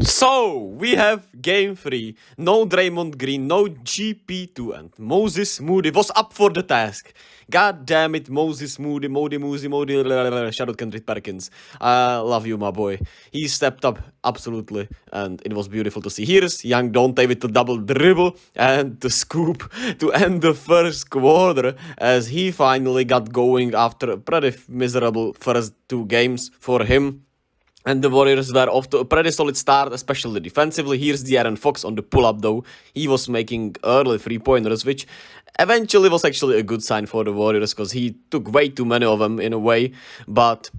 So, we have game 3. No Draymond Green, no GP2, and Moses Moody was up for the task. God damn it, Moses Moody, shout out Kendrick Perkins. I love you, my boy. He stepped up, absolutely, and it was beautiful to see. Here's young Dante with the double dribble and the scoop to end the first quarter, as he finally got going after a pretty miserable first 2 games for him. And the Warriors were off to a pretty solid start, especially defensively. Here's the Aaron Fox on the pull-up though. He was making early 3-pointers, which eventually was actually a good sign for the Warriors, because he took way too many of them in a way. But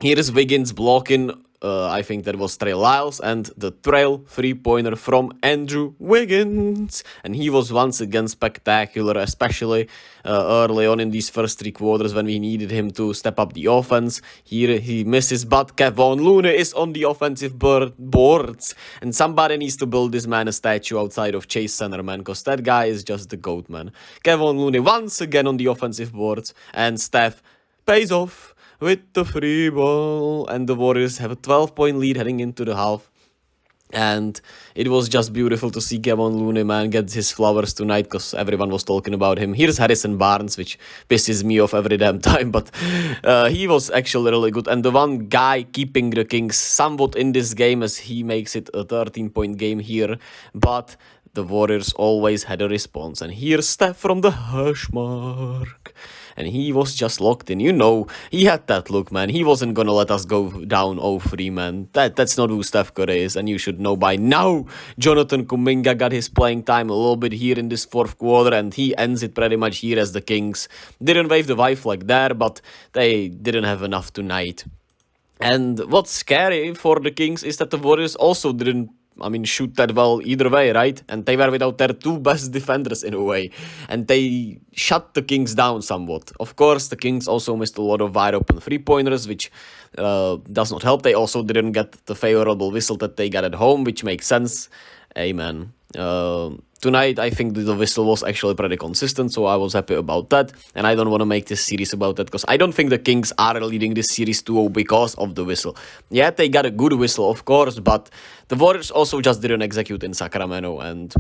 here's Wiggins blocking, I think that was Trey Lyles, and the trail 3-pointer from Andrew Wiggins. And he was once again spectacular, especially early on in these first 3 quarters when we needed him to step up the offense. Here he misses, but KEVON Looney is on the offensive boards. And somebody needs to build this man a statue outside of Chase Center, man, because that guy is just the GOAT, man. KEVON Looney once again on the offensive boards, and Steph pays off with the free ball, and the Warriors have a 12-point lead heading into the half. And it was just beautiful to see KEVON Looney, man, get his flowers tonight, because everyone was talking about him. Here's Harrison Barnes, which pisses me off every damn time, but he was actually really good. And the one guy keeping the Kings somewhat in this game, as he makes it a 13-point game here, but the Warriors always had a response. And here's Steph from the hash mark. And he was just locked in. You know, he had that look, man. He wasn't gonna let us go down 0-3, man. That's not who Steph Curry is, and you should know by now. Jonathan Kuminga got his playing time a little bit here in this 4th quarter, and he ends it pretty much here as the Kings didn't wave the white flag there, but they didn't have enough tonight. And what's scary for the Kings is that the Warriors also didn't shoot that well either way, right? And they were without their 2 best defenders in a way. And they shut the Kings down somewhat. Of course, the Kings also missed a lot of wide open 3-pointers, which does not help. They also didn't get the favorable whistle that they got at home, which makes sense. Amen. Tonight, I think the whistle was actually pretty consistent, so I was happy about that. And I don't want to make this series about that, because I don't think the Kings are leading this series 2-0 because of the whistle. Yeah, they got a good whistle, of course, but the Warriors also just didn't execute in Sacramento, and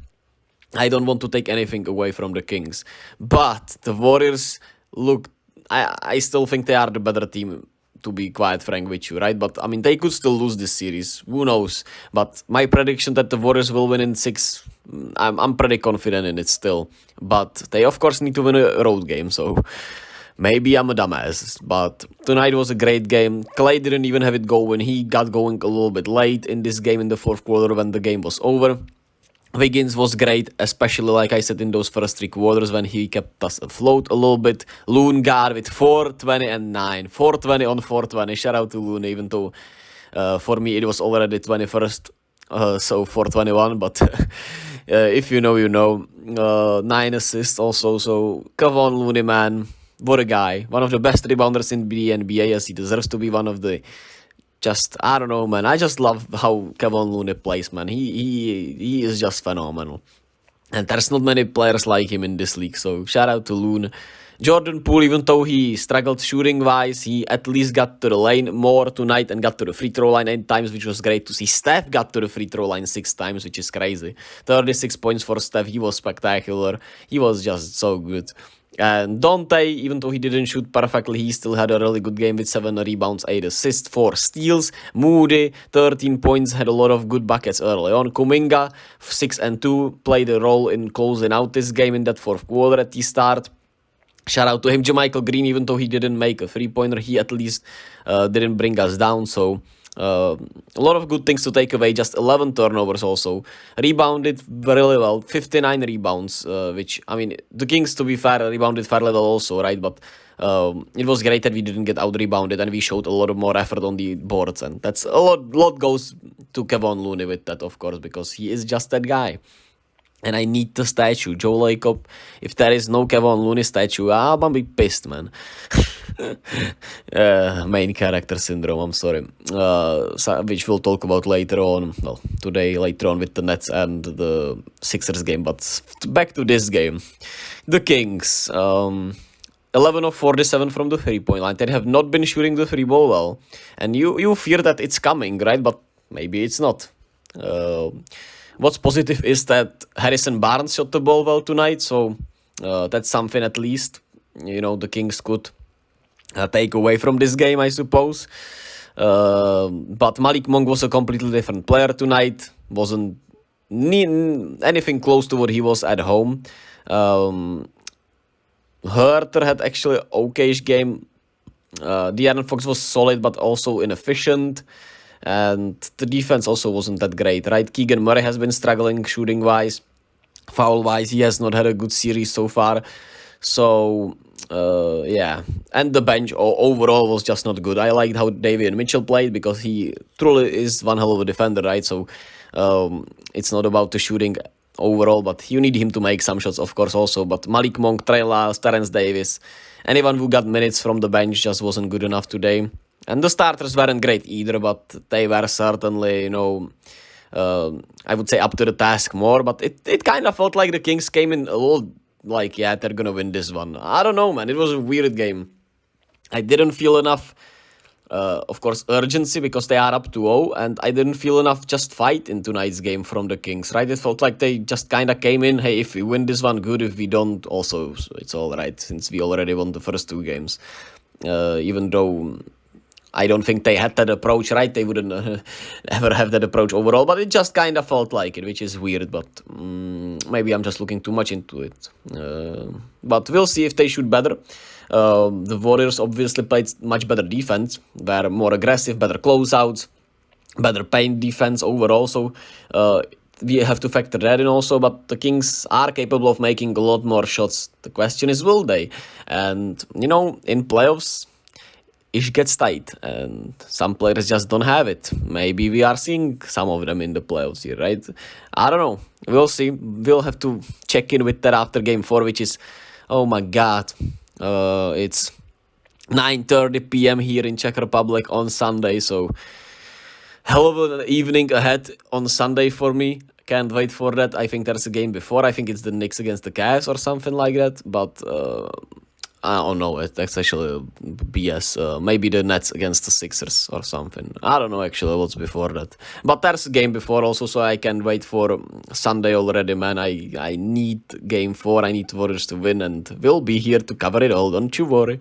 I don't want to take anything away from the Kings. But the Warriors look, I still think they are the better team, to be quite frank with you, right? But, they could still lose this series. Who knows? But my prediction that the Warriors will win in 6, I'm pretty confident in it still. But they, of course, need to win a road game, so maybe I'm a dumbass. But tonight was a great game. Clay didn't even have it going. He got going a little bit late in this game in the 4th quarter when the game was over. Wiggins was great, especially like I said in those first 3 quarters when he kept us afloat a little bit. Loon got with 420 and 9. 420 on 420. Shout out to Loon, even though for me it was already 21st, so 421. But if you know, you know. 9 assists also. So KEVON Looney, man, what a guy. One of the best rebounders in the NBA, as he deserves to be one of the... I don't know, man. I just love how KEVON Looney plays, man. He is just phenomenal. And there's not many players like him in this league, so shout out to Loon. Jordan Poole, even though he struggled shooting-wise, he at least got to the lane more tonight and got to the free throw line 8 times, which was great to see. Steph got to the free throw line 6 times, which is crazy. 36 points for Steph. He was spectacular. He was just so good. And Dante, even though he didn't shoot perfectly, he still had a really good game with 7 rebounds, 8 assists, 4 steals. Moody, 13 points, had a lot of good buckets early on. Kuminga, 6 and 2, played a role in closing out this game in that 4th quarter at the start. Shout out to him. JaMychal Green, even though he didn't make a 3-pointer, he at least didn't bring us down, so... a lot of good things to take away. Just 11 turnovers also. Rebounded really well. 59 rebounds, which, the Kings, to be fair, rebounded fairly well also, right? But it was great that we didn't get out-rebounded, and we showed a lot of more effort on the boards. And that's a lot goes to KEVON Looney with that, of course, because he is just that guy. And I need the statue. Joe Lacob, if there is no KEVON Looney statue, I'm gonna be pissed, man. Main character syndrome, I'm sorry. Which we'll talk about later on. Well, today, later on with the Nets and the Sixers game. But back to this game. The Kings. 11 of 47 from the 3-point line. They have not been shooting the 3 ball well. And you fear that it's coming, right? But maybe it's not. What's positive is that Harrison Barnes shot the ball well tonight, so that's something at least, the Kings could take away from this game, I suppose. But Malik Monk was a completely different player tonight. Wasn't anything close to what he was at home. Herter had actually an okayish game. De'Aaron Fox was solid but also inefficient. And the defense also wasn't that great, right? Keegan Murray has been struggling shooting-wise. Foul-wise, he has not had a good series so far. So, yeah. And the bench overall was just not good. I liked how Davion Mitchell played because he truly is one hell of a defender, right? So, it's not about the shooting overall, but you need him to make some shots, of course, also. But Malik Monk, Trey Lyles, Terence Davis, anyone who got minutes from the bench just wasn't good enough today. And the starters weren't great either, but they were certainly, I would say up to the task more. But it kind of felt like the Kings came in a little like, yeah, they're going to win this one. I don't know, man. It was a weird game. I didn't feel enough, of course, urgency because they are up 2-0. And I didn't feel enough just fight in tonight's game from the Kings, right? It felt like they just kind of came in, hey, if we win this one, good. If we don't, also, it's all right, since we already won the first two games. Even though I don't think they had that approach, right? They wouldn't ever have that approach overall, but it just kind of felt like it, which is weird, but maybe I'm just looking too much into it. But we'll see if they shoot better. The Warriors obviously played much better defense, were more aggressive, better closeouts, better paint defense overall, so we have to factor that in also, but the Kings are capable of making a lot more shots. The question is, will they? And, in playoffs, it gets tight, and some players just don't have it. Maybe we are seeing some of them in the playoffs here, right? I don't know. We'll see. We'll have to check in with that after Game 4, which is, oh my god, it's 9:30 p.m. here in Czech Republic on Sunday, so hell of an evening ahead on Sunday for me. Can't wait for that. I think there's a game before. I think it's the Knicks against the Cavs or something like that, but I don't know, that's actually BS. Maybe the Nets against the Sixers or something. I don't know actually what's before that. But there's a game before also, so I can't wait for Sunday already, man. I need Game 4, I need Warriors to win, and we'll be here to cover it all, don't you worry.